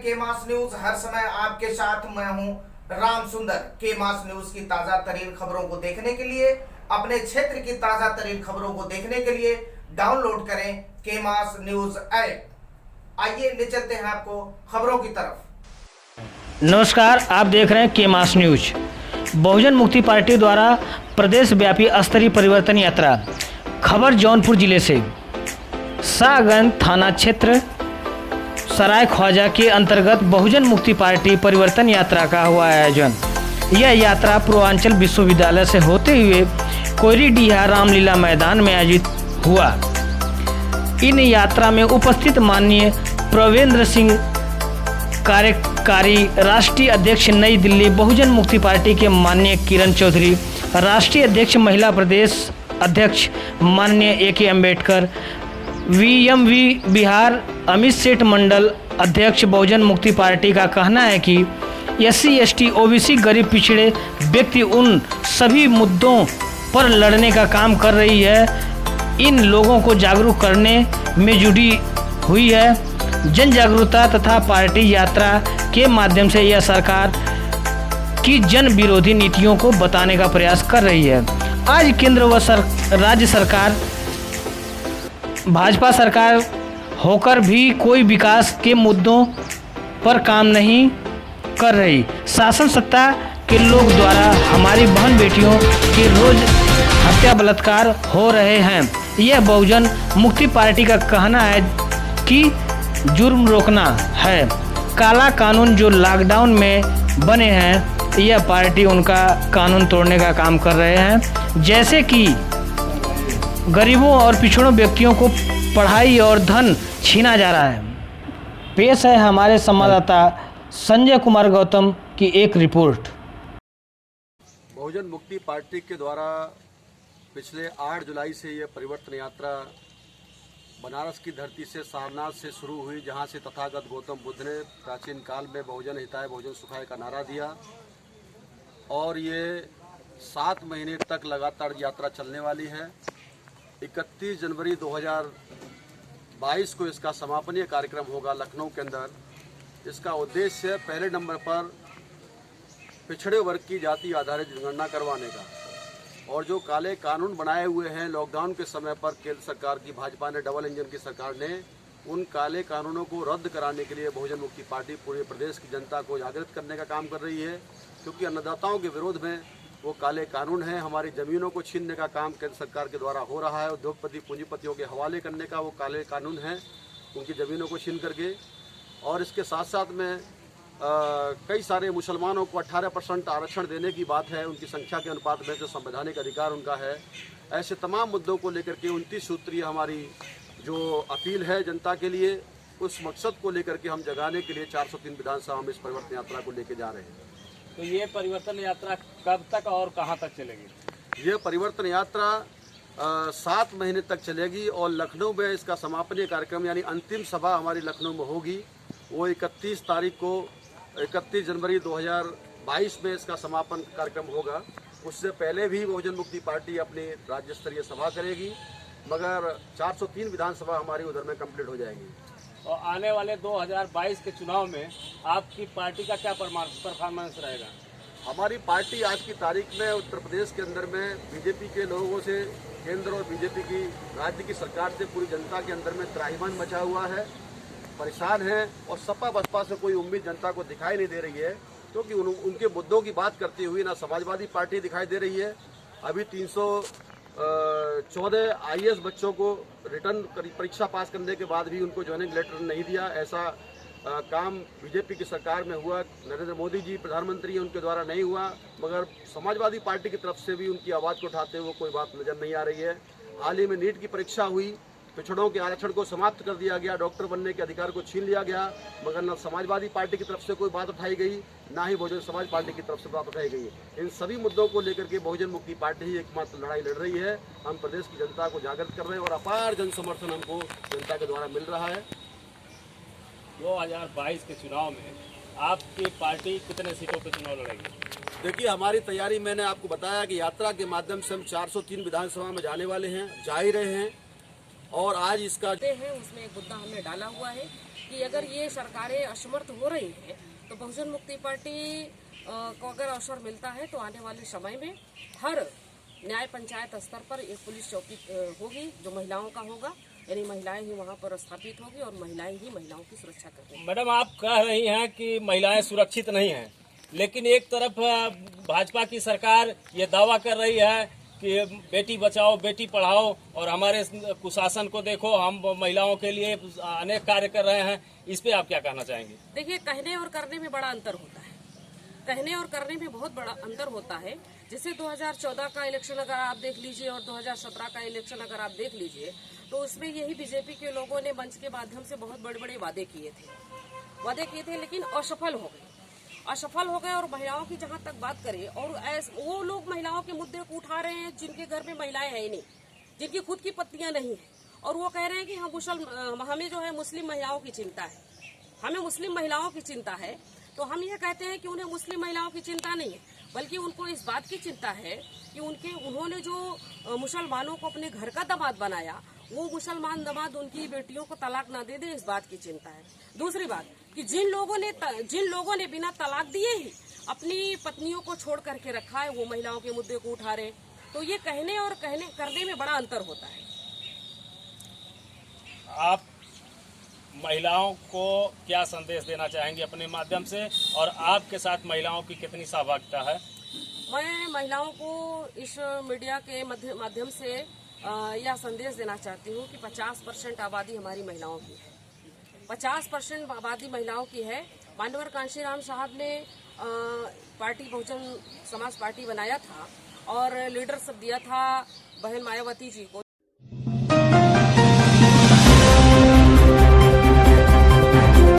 के मास न्यूज। हर समय आपके साथ मैं हूं राम सुंदर। के मास न्यूज की ताजा तरीन खबरों को देखने के लिए, अपने क्षेत्र की ताजा तरीन खबरों को देखने के लिए डाउनलोड करें के मास न्यूज ऐप। आइए ले चलते हैं आपको खबरों की तरफ। नमस्कार, आप देख रहे हैं के मास न्यूज। बहुजन मुक्ति पार्टी द्वारा प्रदेश व्यापी स्तरीय परिवर्तन यात्रा। खबर जौनपुर जिले से। शाहगंज थाना क्षेत्र सराय ख्वाजा के अंतर्गत बहुजन मुक्ति पार्टी परिवर्तन यात्रा का हुआ आयोजन। यह यात्रा पूर्वांचल विश्वविद्यालय से होते हुए कोयरीडीहा रामलीला मैदान में आयोजित हुआ। इन यात्रा में उपस्थित माननीय प्रवेंद्र सिंह, कार्यकारी राष्ट्रीय अध्यक्ष नई दिल्ली बहुजन मुक्ति पार्टी के माननीय किरण चौधरी, राष्ट्रीय अध्यक्ष महिला प्रदेश अध्यक्ष माननीय AK अम्बेडकर, VMV बिहार अमित सेठ, मंडल अध्यक्ष बहुजन मुक्ति पार्टी का कहना है कि SC ST OBC गरीब पिछड़े व्यक्ति उन सभी मुद्दों पर लड़ने का काम कर रही है। इन लोगों को जागरूक करने में जुटी हुई है। जन जागरूकता तथा पार्टी यात्रा के माध्यम से यह सरकार की जन विरोधी नीतियों को बताने का प्रयास कर रही है। आज केंद्र व राज्य सरकार, भाजपा सरकार होकर भी कोई विकास के मुद्दों पर काम नहीं कर रही। शासन सत्ता के लोग द्वारा हमारी बहन बेटियों की रोज हत्या बलात्कार हो रहे हैं। यह बहुजन मुक्ति पार्टी का कहना है कि जुर्म रोकना है। काला कानून जो लॉकडाउन में बने हैं, यह पार्टी उनका कानून तोड़ने का काम कर रहे हैं, जैसे कि गरीबों और पिछड़ों व्यक्तियों को पढ़ाई और धन छीना जा रहा है। पेश है हमारे संवाददाता संजय कुमार गौतम की एक रिपोर्ट। बहुजन मुक्ति पार्टी के द्वारा पिछले 8 जुलाई से ये परिवर्तन यात्रा बनारस की धरती से सारनाथ से शुरू हुई, जहाँ से तथागत गौतम बुद्ध ने प्राचीन काल में बहुजन हिताय बहुजन सुखाय का नारा दिया और ये 7 महीने तक लगातार यात्रा चलने वाली है। 31 जनवरी 2022 को इसका समापनीय कार्यक्रम होगा लखनऊ के अंदर। इसका उद्देश्य पहले नंबर पर पिछड़े वर्ग की जाति आधारित जनगणना करवाने का, और जो काले कानून बनाए हुए हैं लॉकडाउन के समय पर केंद्र सरकार की, भाजपा ने, डबल इंजन की सरकार ने, उन काले कानूनों को रद्द कराने के लिए बहुजन मुक्ति पार्टी पूरे प्रदेश की जनता को जागृत करने का काम कर रही है। क्योंकि अन्नदाताओं के विरोध में वो काले कानून हैं। हमारी ज़मीनों को छीनने का काम केंद्र सरकार के द्वारा हो रहा है। उद्योगपति पूंजीपतियों के हवाले करने का वो काले कानून हैं, उनकी ज़मीनों को छीन करके। और इसके साथ साथ में कई सारे मुसलमानों को 18% आरक्षण देने की बात है, उनकी संख्या के अनुपात में, जो संवैधानिक अधिकार उनका है। ऐसे तमाम मुद्दों को लेकर के 29 सूत्रीय हमारी जो अपील है जनता के लिए, उस मकसद को लेकर के हम जगाने के लिए 403 विधानसभा में इस परिवर्तन यात्रा को लेकर जा रहे हैं। तो ये परिवर्तन यात्रा कब तक और कहाँ तक चलेगी? ये परिवर्तन यात्रा 7 महीने तक चलेगी और लखनऊ में इसका समापनीय कार्यक्रम यानी अंतिम सभा हमारी लखनऊ में होगी। वो 31 जनवरी 2022 में इसका समापन कार्यक्रम होगा। उससे पहले भी बहुजन मुक्ति पार्टी अपनी राज्य स्तरीय सभा करेगी, मगर 403 विधानसभा हमारी उधर में कंप्लीट हो जाएगी। और आने वाले 2022 के चुनाव में आपकी पार्टी का क्या परफॉर्मेंस रहेगा? हमारी पार्टी आज की तारीख में उत्तर प्रदेश के अंदर में बीजेपी के लोगों से, केंद्र और बीजेपी की राज्य की सरकार से पूरी जनता के अंदर में त्राहिमाम मचा हुआ है, परेशान है। और सपा बसपा से कोई उम्मीद जनता को दिखाई नहीं दे रही है, क्योंकि उनके मुद्दों की बात करती हुई ना समाजवादी पार्टी दिखाई दे रही है। अभी 314 IAS बच्चों को रिटर्न परीक्षा पास करने के बाद भी उनको ज्वाइनिंग लेटर नहीं दिया। ऐसा काम बीजेपी की सरकार में हुआ। नरेंद्र मोदी जी प्रधानमंत्री हैं, उनके द्वारा नहीं हुआ, मगर समाजवादी पार्टी की तरफ से भी उनकी आवाज़ को उठाते हुए कोई बात नजर नहीं आ रही है। हाल ही में नीट की परीक्षा हुई, पिछड़ों के आरक्षण को समाप्त कर दिया गया, डॉक्टर बनने के अधिकार को छीन लिया गया, मगर न समाजवादी पार्टी की तरफ से कोई बात उठाई गई, ना ही बहुजन समाज पार्टी की तरफ से बात उठाई गई। इन सभी मुद्दों को लेकर के बहुजन मुक्ति पार्टी ही एकमात्र लड़ाई लड़ रही है। हम प्रदेश की जनता को जागृत कर रहे हैं और अपार जन समर्थन हमको जनता के द्वारा मिल रहा है। 2022 के चुनाव में आपकी पार्टी कितने सीटों पर चुनाव लड़ेगी? देखिए, हमारी तैयारी, मैंने आपको बताया कि यात्रा के माध्यम से हम 403 विधानसभा में जाने वाले हैं, जा ही रहे हैं। और आज इसका हैं उसमें एक मुद्दा हमने डाला हुआ है कि अगर ये सरकारें असमर्थ हो रही हैं तो बहुजन मुक्ति पार्टी को अगर अवसर मिलता है तो आने वाले समय में हर न्याय पंचायत स्तर पर एक पुलिस चौकी होगी जो महिलाओं का होगा, यानी महिलाएं ही वहां पर स्थापित होगी और महिलाएं ही महिलाओं की सुरक्षा करेंगी। मैडम, आप कह रही हैं कि महिलाएं सुरक्षित नहीं हैं, लेकिन एक तरफ भाजपा की सरकार ये दावा कर रही है कि बेटी बचाओ बेटी पढ़ाओ और हमारे कुशासन को देखो, हम महिलाओं के लिए अनेक कार्य कर रहे हैं। इस पे आप क्या कहना चाहेंगे? देखिए, कहने और करने में बड़ा अंतर होता है। कहने और करने में बहुत बड़ा अंतर होता है। जैसे 2014 का इलेक्शन अगर आप देख लीजिए और 2017 का इलेक्शन अगर आप देख लीजिए तो उसमें यही बीजेपी के लोगों ने मंच के माध्यम से बहुत बड़े बड़े वादे किए थे, लेकिन असफल हो गए। और महिलाओं की जहां तक बात करें, और वो लोग महिलाओं के मुद्दे को उठा रहे हैं जिनके घर में महिलाएं हैं ही नहीं, जिनकी खुद की पत्नियां नहीं है, और वो कह रहे हैं कि हमें जो है मुस्लिम महिलाओं की चिंता है, हमें मुस्लिम महिलाओं की चिंता है। तो हम ये कहते हैं कि उन्हें मुस्लिम महिलाओं की चिंता नहीं है, बल्कि उनको इस बात की चिंता है कि उन्होंने जो मुसलमानों को अपने घर का दामाद बनाया, वो मुसलमान दामाद उनकी बेटियों को तलाक ना दे दे, इस बात की चिंता है। दूसरी बात कि जिन लोगों ने बिना तलाक दिए ही अपनी पत्नियों को छोड़ करके रखा है, वो महिलाओं के मुद्दे को उठा रहे। तो ये कहने और करने में बड़ा अंतर होता है। आप महिलाओं को क्या संदेश देना चाहेंगे अपने माध्यम से, और आपके साथ महिलाओं की कितनी सहभागिता है? मैं महिलाओं को इस मीडिया के माध्यम से यह संदेश देना चाहती हूँ कि 50% आबादी हमारी महिलाओं की है, 50% आबादी महिलाओं की है। मानवर कांशीराम साहब ने पार्टी बहुजन समाज पार्टी बनाया था और लीडरशिप दिया था बहन मायावती जी को।